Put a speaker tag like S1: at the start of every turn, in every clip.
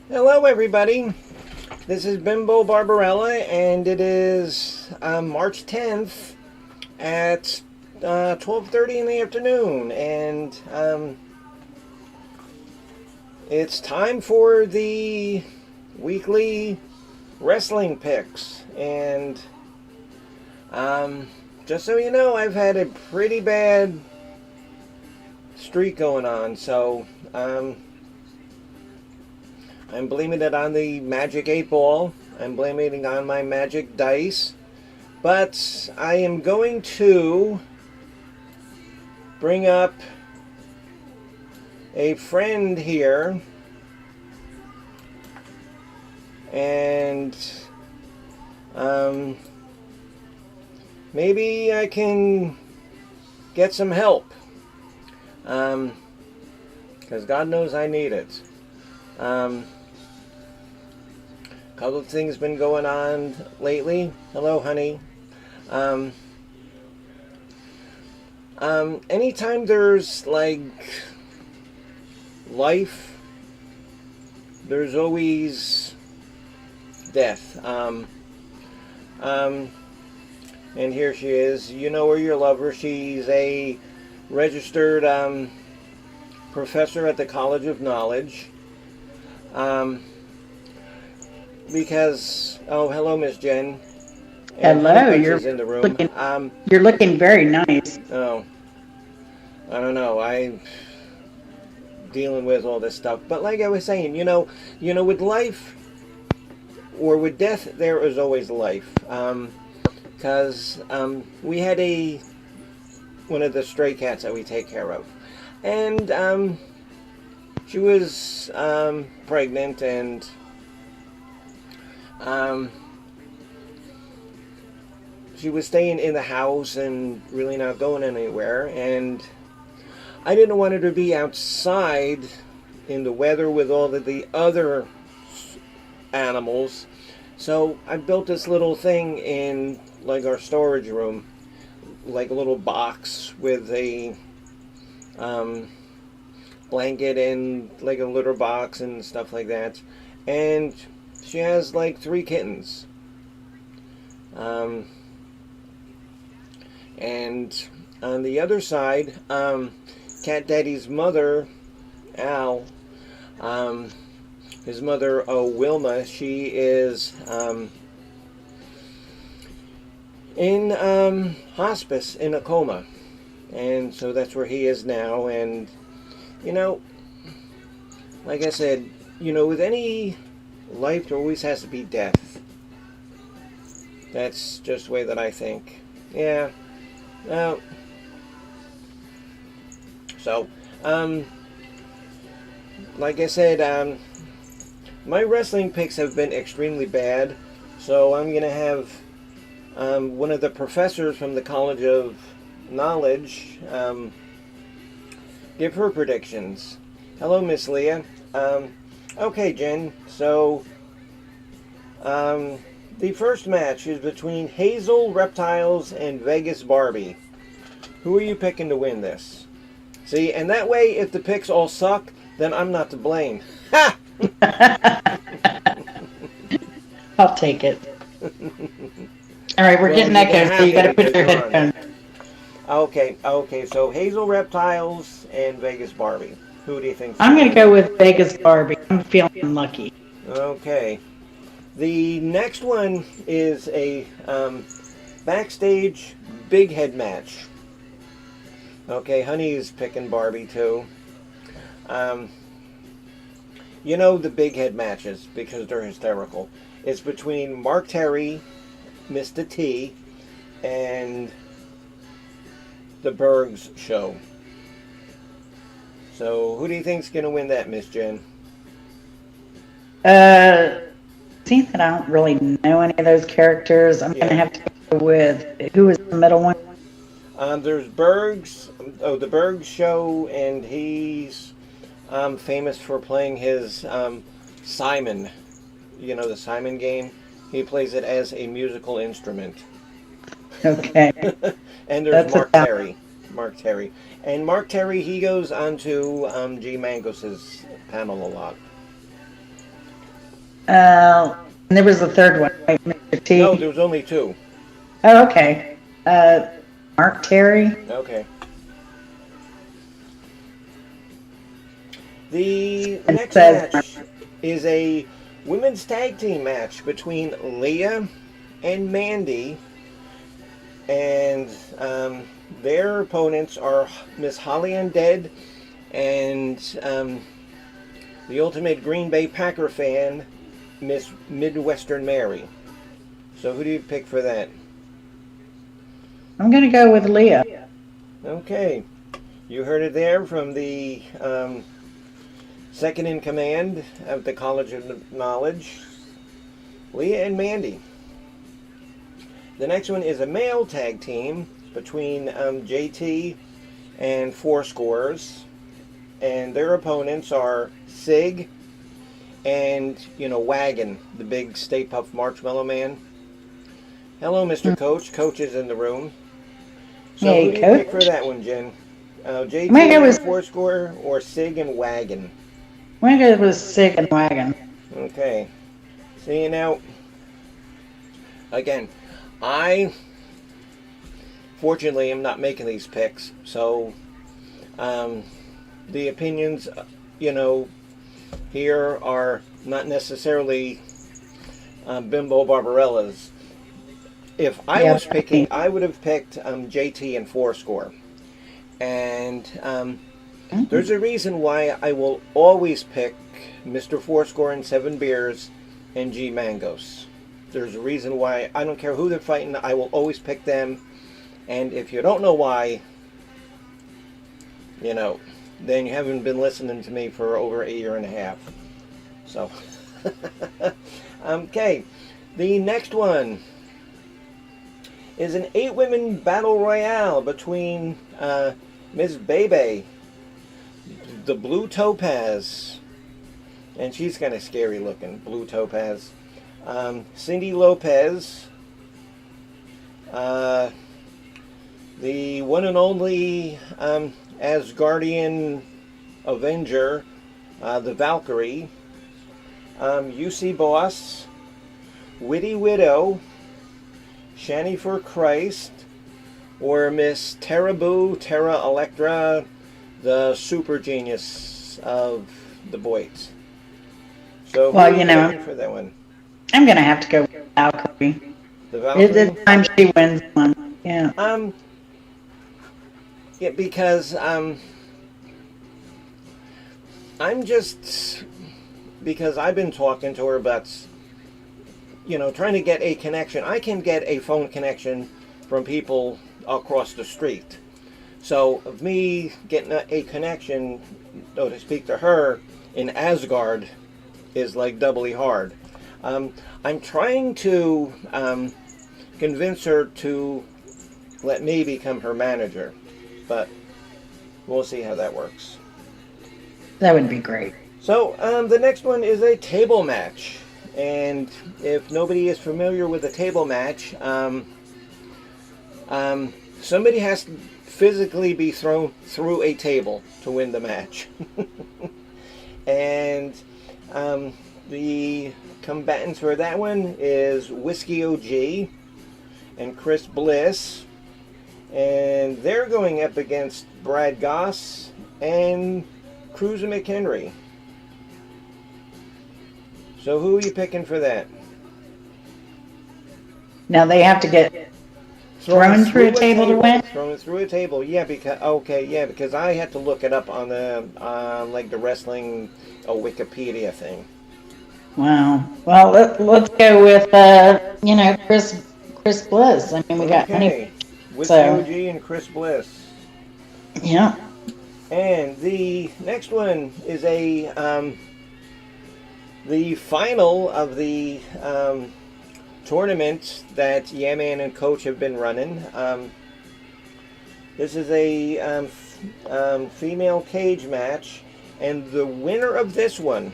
S1: Hello, everybody. This is Bimbo Barbarella, and it is March 10th at 12:30 in the afternoon, and it's time for the weekly wrestling picks. And just so you know, I've had a pretty bad streak going on, so I'm blaming it on the magic 8 ball. I'm blaming it on my magic dice. But I am going to bring up a friend here. And maybe I can get some help. Because God knows I need it. Couple of things been going on lately. Hello, honey. Anytime there's like life, there's always death. And here she is. You know her, you love her. She's a registered professor at the College of Knowledge. Because hello, Miss Jen. And
S2: Hello,
S1: Honeypunch is in the room.
S2: you're looking very nice.
S1: Oh, I don't know. I'm dealing with all this stuff, but like I was saying, with life or with death, there is always life. Because we had one of the stray cats that we take care of, and she was pregnant and. She was staying in the house and really not going anywhere, and I didn't want her to be outside in the weather with all of the other animals, so I built this little thing in like our storage room, like a little box with a blanket and like a litter box and stuff like that, and she has like 3 kittens. And on the other side, Cat Daddy's mother, Al, his mother, Wilma, she is in hospice in a coma. And so that's where he is now. And, like I said, with any life, there always has to be death. That's just the way that I think. Yeah. So, like I said, my wrestling picks have been extremely bad. So I'm going to have one of the professors from the College of Knowledge give her predictions. Hello, Miss Leah. Okay, Jen. So, the first match is between Hazel Reptiles and Vegas Barbie. Who are you picking to win this? See, and that way, if the picks all suck, then I'm not to blame. Ha!
S2: I'll take it. All right, we're getting echoes, so you got to put your headphones.
S1: Okay, so Hazel Reptiles and Vegas Barbie. Who do you think?
S2: I'm going to go with Vegas Barbie. I'm feeling lucky.
S1: Okay. The next one is a backstage big head match. Okay, Honey's picking Barbie too. The big head matches because they're hysterical. It's between Mark Terry, Mr. T, and the Bergs Show. So, who do you think's gonna win that, Miss Jen?
S2: Seeing that I don't really know any of those characters, I'm going to have to go with, who was the middle one?
S1: There's Bergs, the Bergs Show, and he's famous for playing his Simon. The Simon game. He plays it as a musical instrument.
S2: Okay.
S1: And there's Mark Terry. And Mark Terry, he goes on to G. Mangos's panel a lot.
S2: And there was the third one, right, Mr.
S1: No,
S2: T?
S1: there was only two.
S2: Oh, okay. Mark Terry.
S1: Okay. The
S2: And
S1: next
S2: says,
S1: match is a women's tag team match between Leah and Mandy, and their opponents are Miss Holly Undead and the ultimate Green Bay Packer fan, Miss Midwestern Mary. So who do you pick for that?
S2: I'm going to go with Leah.
S1: Okay, you heard it there from the second in command of the College of Knowledge, Leah and Mandy. The next one is a male tag team between JT and Foursquares, and their opponents are Sig and, Wagon, the big Stay Puft Marshmallow Man. Hello, Mr. Coach. Coach is in the room. So who
S2: Hey,
S1: do you pick for
S2: Coach.
S1: that one, Jen?
S2: I'm going to
S1: JT
S2: go
S1: and
S2: with,
S1: Foursquare or Sig and Wagon?
S2: Sig and Wagon.
S1: Okay. See, now, again, I fortunately am not making these picks, so the opinions, here are not necessarily Bimbo Barbarella's. If I
S2: Yeah.
S1: was picking, I would have picked JT and Foursquare. And there's a reason why I will always pick Mr. Foursquare and Seven Beers and G Mangos. There's a reason why. I don't care who they're fighting, I will always pick them. And if you don't know why, then you haven't been listening to me for over a year and a half. So, okay. The next one is an 8-women battle royale between Miss Bebe, the Blue Topaz, and she's kind of scary looking, Blue Topaz, Cindy Lopez, the one and only Asgardian Avenger, the Valkyrie, UC Boss, Witty Widow, Shani for Christ, or Miss Teraboo, Terra Electra, the super genius of the boys. So,
S2: Well,
S1: who are you picking for that one?
S2: I'm going to have to go with Valkyrie.
S1: The Valkyrie?
S2: It's time she wins one. Yeah.
S1: Yeah, because I'm just, because I've been talking to her about, trying to get a connection. I can get a phone connection from people across the street. So of me getting a connection, so to speak, to her in Asgard is like doubly hard. I'm trying to convince her to let me become her manager, but we'll see how that works.
S2: That would be great.
S1: So the next one is a table match, and if nobody is familiar with a table match, somebody has to physically be thrown through a table to win the match. And the combatants for that one is Whiskey OG and Chris Bliss, and they're going up against Brad Goss and Cruiser McHenry. So who are you picking for that?
S2: Now they have to get thrown through a table to win?
S1: Thrown through a table, yeah. Because I had to look it up on the like the wrestling Wikipedia thing.
S2: Wow. Well, let's go with Chris Bliss. I mean, we got many.
S1: With
S2: So
S1: OG and Chris Bliss.
S2: yeah.
S1: And the next one is the final of the tournament that Yaman and Coach have been running. This is a female cage match, and the winner of this one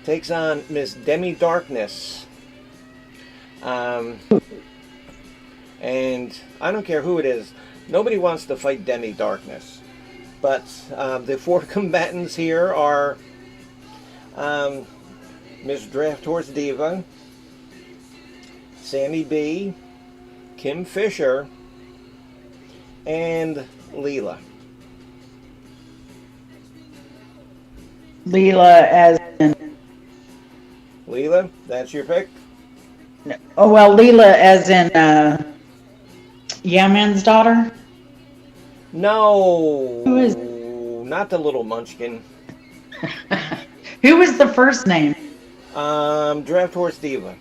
S1: takes on Miss Demi Darkness. And I don't care who it is, nobody wants to fight Demi Darkness. But the four combatants here are Miss Draft Horse Diva, Sammy B, Kim Fisher, and Leela.
S2: Leela as in,
S1: Leela, that's your pick?
S2: oh, well, Leela as in, Yemen's daughter? Who is,
S1: No, not the little munchkin.
S2: who was the first name?
S1: Draft Horse Diva.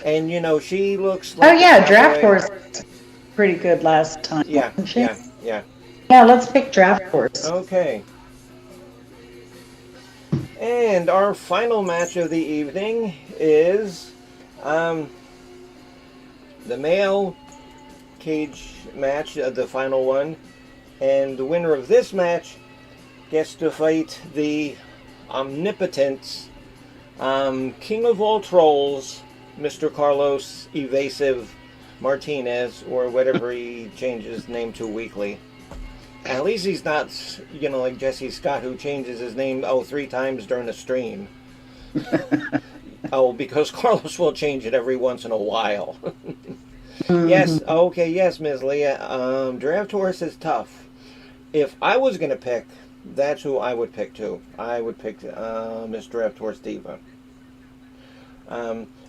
S1: And she looks
S2: Oh,
S1: like a
S2: yeah, Draft
S1: cowboy.
S2: Horse. Pretty good last time,
S1: Yeah,
S2: wasn't she?
S1: yeah.
S2: Yeah, let's pick Draft Horse.
S1: Okay. And our final match of the evening is the male cage match, the final one. And the winner of this match gets to fight the omnipotent king of all trolls, Mr. Carlos Evasive Martinez, or whatever he changes his name to weekly. At least he's not, like Jesse Scott, who changes his name, 3 times during a stream. Because Carlos will change it every once in a while. Yes, okay, yes, Ms. Leah. Draft Horse is tough. If I was going to pick, that's who I would pick too. I would pick Miss Draft Horse Diva.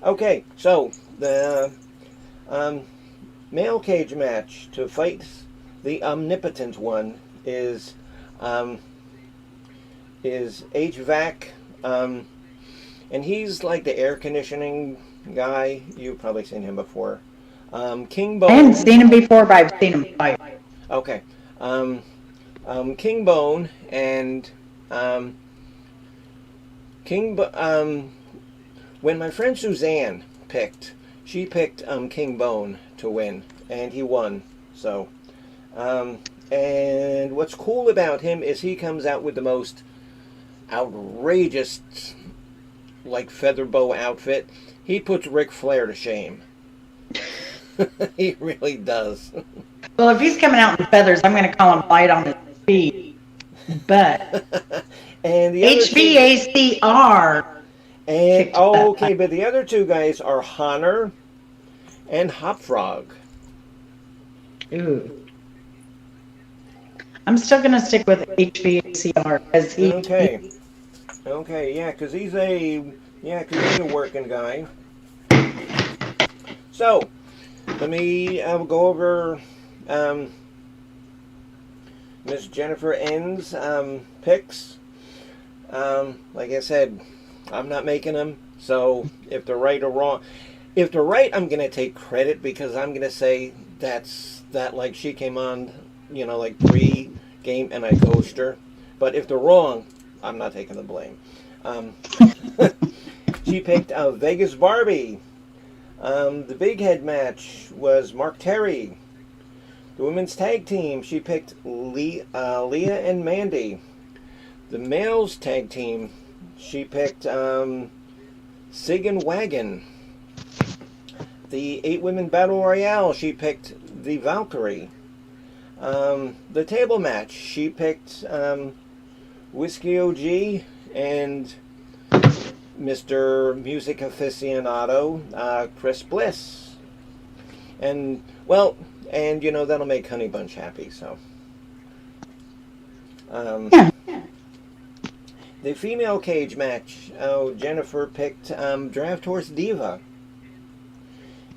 S1: Okay, so the male cage match to fight the omnipotent one is HVAC, and he's like the air conditioning guy. You've probably seen him before. King Bone.
S2: I haven't seen him before, but I've seen him fight.
S1: Okay. King Bone and when my friend Suzanne picked, she picked King Bone to win, and he won. So, and what's cool about him is he comes out with the most outrageous, like, feather boa outfit. He puts Ric Flair to shame. He really does.
S2: Well, if he's coming out in feathers, I'm going to call him light on his feet. But
S1: And the other
S2: HVACR.
S1: and okay, but the other two guys are Honor and Hopfrog.
S2: Ooh. I'm still going to stick with HVACR as he.
S1: Okay. Okay, yeah, because he's a working guy. So, let me go over Miss Jennifer N's picks. Like I said, I'm not making them, so if they're right or wrong, if they're right, I'm going to take credit because I'm going to say that like she came on, like pre-game and I coached her. But if they're wrong, I'm not taking the blame. She picked Vegas Barbie. The big head match was Mark Terry. The women's tag team, she picked Leah and Mandy. The males tag team, she picked Sig and Wagon. The 8-women battle royale, she picked the Valkyrie. The table match, she picked Whiskey OG and Mr. Music Aficionado, Chris Bliss. And, well, and that'll make Honey Bunch happy, so. The female cage match, Jennifer picked Draft Horse Diva.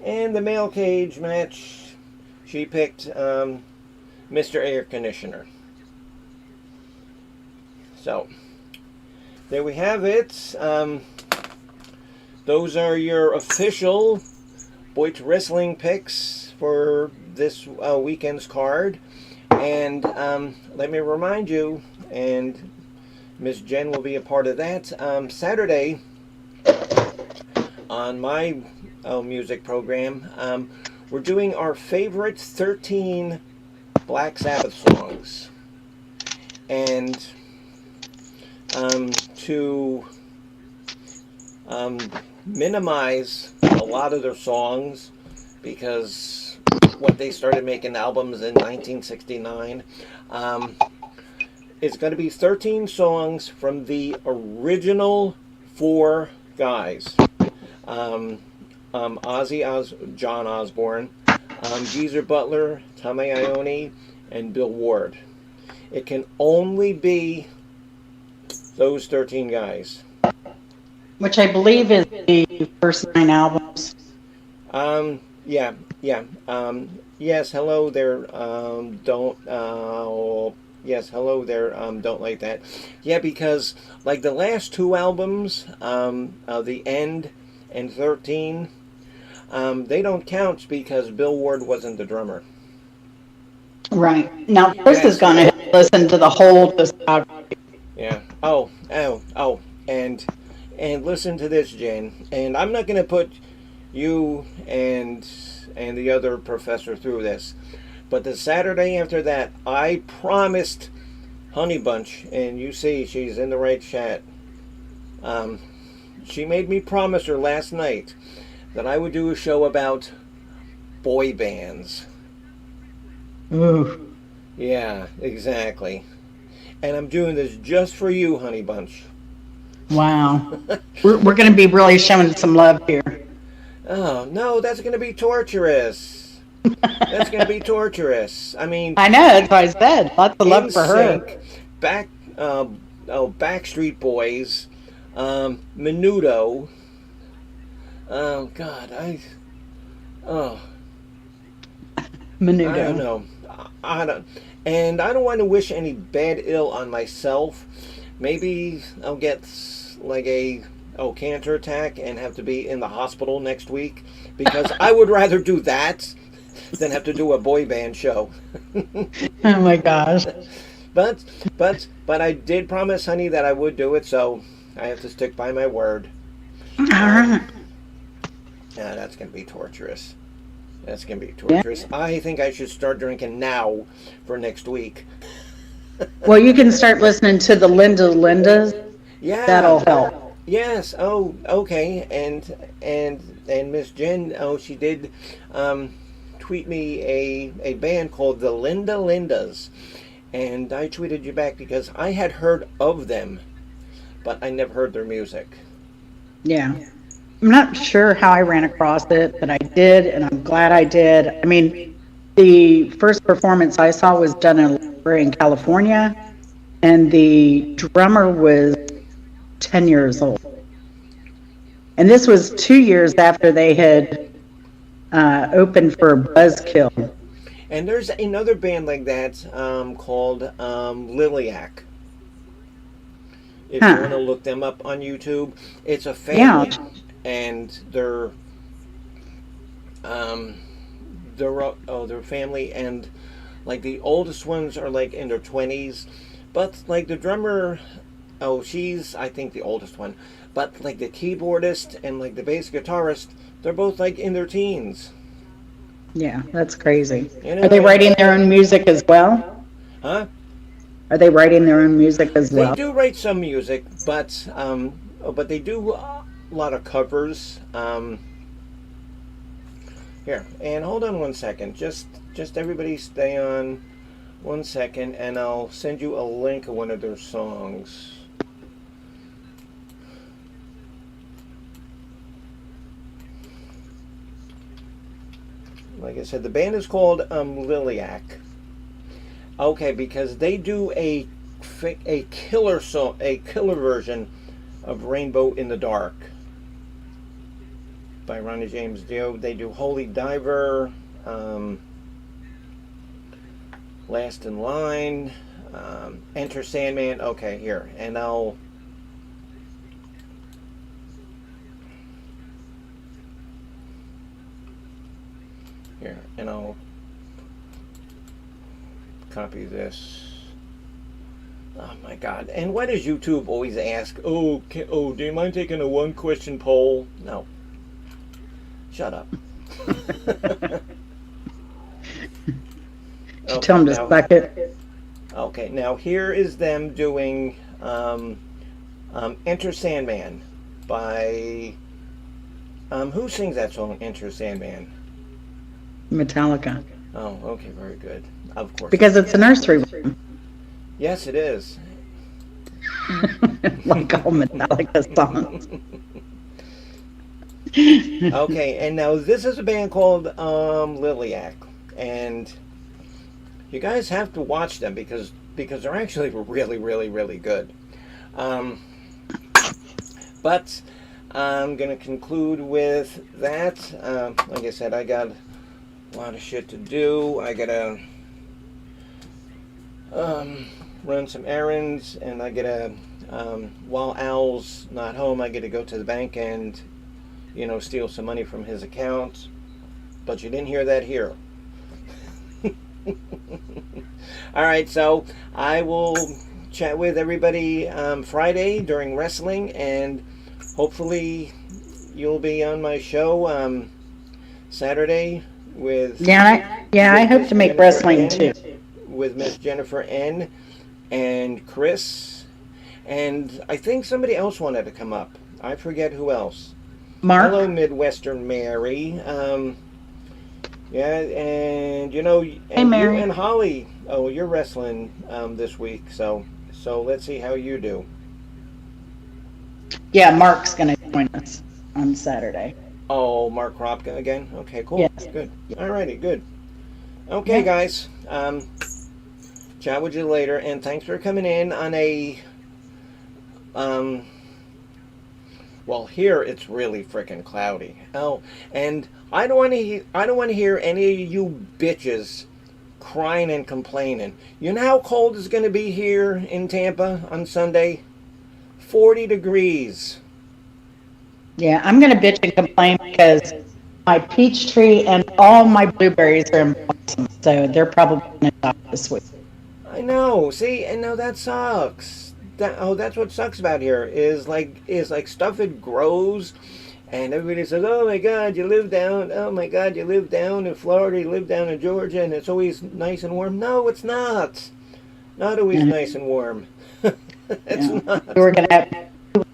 S1: And the male cage match, she picked Mr. Air Conditioner. So, there we have it. Those are your official Boyd Wrestling picks for this weekend's card. And let me remind you, and Miss Jen will be a part of that, Saturday on my music program, we're doing our favorite 13 Black Sabbath songs. And to minimize a lot of their songs, because they started making albums in 1969, it's going to be 13 songs from the original four guys. Um, John Osborne, Geezer Butler, Tommy Ione, and Bill Ward. It can only be those 13 guys.
S2: Which I believe is the first 9 albums.
S1: Yeah, yeah. Yes, hello there. Yes, hello there. Don't like that. Yeah, because like the last two albums, The End and 13, they don't count because Bill Ward wasn't the drummer.
S2: Right. Now, Chris has gone ahead and listened to the whole discography.
S1: Yeah. Oh. And listen to this, Jen. And I'm not going to put you and the other professor through this. But the Saturday after that, I promised Honey Bunch, and you see she's in the right chat. She made me promise her last night that I would do a show about boy bands.
S2: Ooh.
S1: Yeah, exactly. And I'm doing this just for you, Honey Bunch.
S2: Wow. we're going to be really showing some love here.
S1: Oh, no, that's going to be torturous. That's going to be torturous. I mean...
S2: I know, that's what I said. Lots of love for her.
S1: Backstreet Boys, Menudo. Oh, God,
S2: Menudo.
S1: I don't know. And I don't want to wish any bad ill on myself. Maybe I'll get like a cancer attack and have to be in the hospital next week, because I would rather do that than have to do a boy band show.
S2: Oh my gosh.
S1: But I did promise Honey that I would do it, so I have to stick by my word.
S2: All right.
S1: Yeah, that's going to be torturous. That's going to be torturous. Yeah. I think I should start drinking now for next week.
S2: Well, you can start listening to the Lindas.
S1: Yeah.
S2: That'll help.
S1: Yes. Oh, okay. And Miss Jen, she did tweet me a band called the Lindas. And I tweeted you back because I had heard of them, but I never heard their music.
S2: Yeah. I'm not sure how I ran across it, but I did, and I'm glad I did. I mean, the first performance I saw was done in California, and the drummer was 10 years old. And this was 2 years after they had opened for Buzzkill.
S1: And there's another band like that called Liliac. If you want to look them up on YouTube, it's a family, and they're family, and like the oldest ones are like in their 20s, but like the drummer, she's I think the oldest one, but like the keyboardist and like the bass guitarist, they're both like in their teens.
S2: Yeah, that's crazy. Are they writing their own music as well?
S1: Huh?
S2: Are they writing their own music as well?
S1: They do write some music, but they do a lot of covers. Here, and hold on one second. Just everybody stay on 1 second, and I'll send you a link of one of their songs. Like I said, the band is called Liliac. Okay, because they do a killer song, a killer version of Rainbow in the Dark by Ronnie James Dio. They do Holy Diver, Last in Line, Enter Sandman. Okay, here, and I'll copy this. Oh my God! And why does YouTube always ask, do you mind taking a one-question poll? No. Shut up.
S2: Tell them to suck it.
S1: Okay, now here is them doing Enter Sandman by... who sings that song, Enter Sandman?
S2: Metallica.
S1: Oh, okay, very good. Of course.
S2: Because it's a nursery rhyme.
S1: Yes, it is.
S2: like all Metallica songs.
S1: Okay, and now this is a band called Liliac, and you guys have to watch them because they're actually really, really, really good. Um, but I'm gonna conclude with that. Like I said, I got a lot of shit to do. I gotta run some errands, and I gotta while Al's not home, I gotta go to the bank and steal some money from his account. But you didn't hear that here. All right, so I will chat with everybody Friday during wrestling, and hopefully you'll be on my show Saturday with
S2: I hope
S1: Miss
S2: to make
S1: Jennifer
S2: wrestling
S1: N,
S2: too.
S1: with Miss Jennifer N and Chris, and I think somebody else wanted to come up. I forget who else. Hello,
S2: Mark,
S1: Midwestern Mary. Yeah, and
S2: hey
S1: you
S2: Mary.
S1: and Holly. Oh, you're wrestling this week, so let's see how you do.
S2: Yeah, Mark's gonna join us on Saturday.
S1: Oh, Mark Kropka again. Okay, cool,
S2: Yes.
S1: good. Alrighty, good. Okay,
S2: Yeah.
S1: guys. Chat with you later, and thanks for coming in on a. Um, well, here it's really freaking cloudy. Oh, and I don't want to. I don't want to hear any of you bitches crying and complaining. You know how cold it's going to be here in Tampa on Sunday? 40 degrees.
S2: Yeah, I'm gonna bitch and complain because my peach tree and all my blueberries are in blossom, so they're probably gonna die this week.
S1: I know. See, and now that sucks. That's what sucks about here is like stuff that grows, and everybody says, "Oh my God, you live down. Oh my God, you live down in Florida. You live down in Georgia, and it's always nice and warm." No, it's not. Not always
S2: And,
S1: nice and warm. It's
S2: yeah,
S1: not.
S2: we were gonna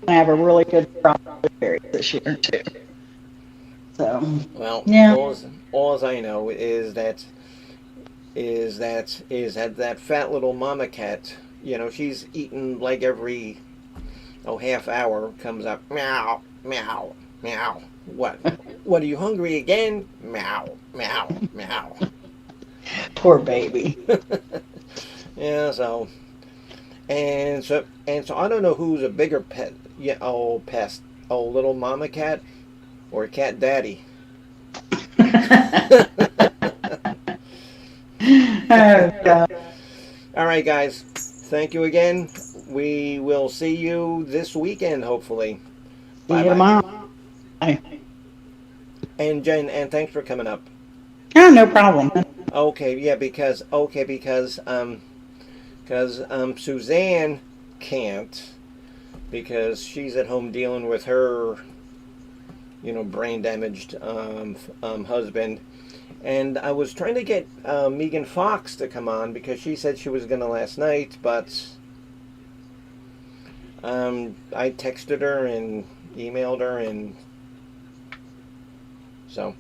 S2: have a really good crop of blueberries this year too. So
S1: Well,
S2: yeah,
S1: all I know is that fat little mama cat. She's eating like every half hour. Comes up, meow, meow, meow. What? What, are you hungry again? Meow, meow, meow.
S2: poor baby.
S1: Yeah. So I don't know who's a bigger pet. Yeah. Oh, pest. Oh, little mama cat or cat daddy.
S2: Oh God.
S1: All right, guys. Thank you again. We will see you this weekend, hopefully.
S2: See
S1: Bye
S2: you
S1: bye.
S2: tomorrow. Bye.
S1: And Jen, and thanks for coming up.
S2: Oh, no problem.
S1: Okay, yeah, because Suzanne can't because she's at home dealing with her brain damaged husband. And I was trying to get Megan Fox to come on because she said she was gonna last night, but I texted her and emailed her, and so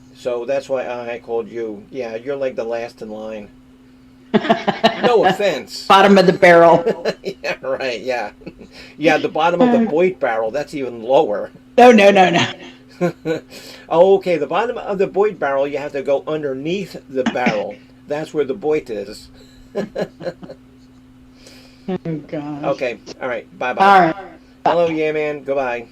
S1: that's why I called you. Yeah, you're like the last in line. No offense.
S2: Bottom of the barrel.
S1: Yeah, right. Yeah, yeah. The bottom of the Boyd barrel. That's even lower.
S2: No, no, no, no.
S1: Oh, okay, the bottom of the Boyd barrel, you have to go underneath the barrel. That's where the Boyd is.
S2: Oh gosh.
S1: Okay, all right, bye
S2: All
S1: bye.
S2: right.
S1: Hello, yeah, man. Goodbye.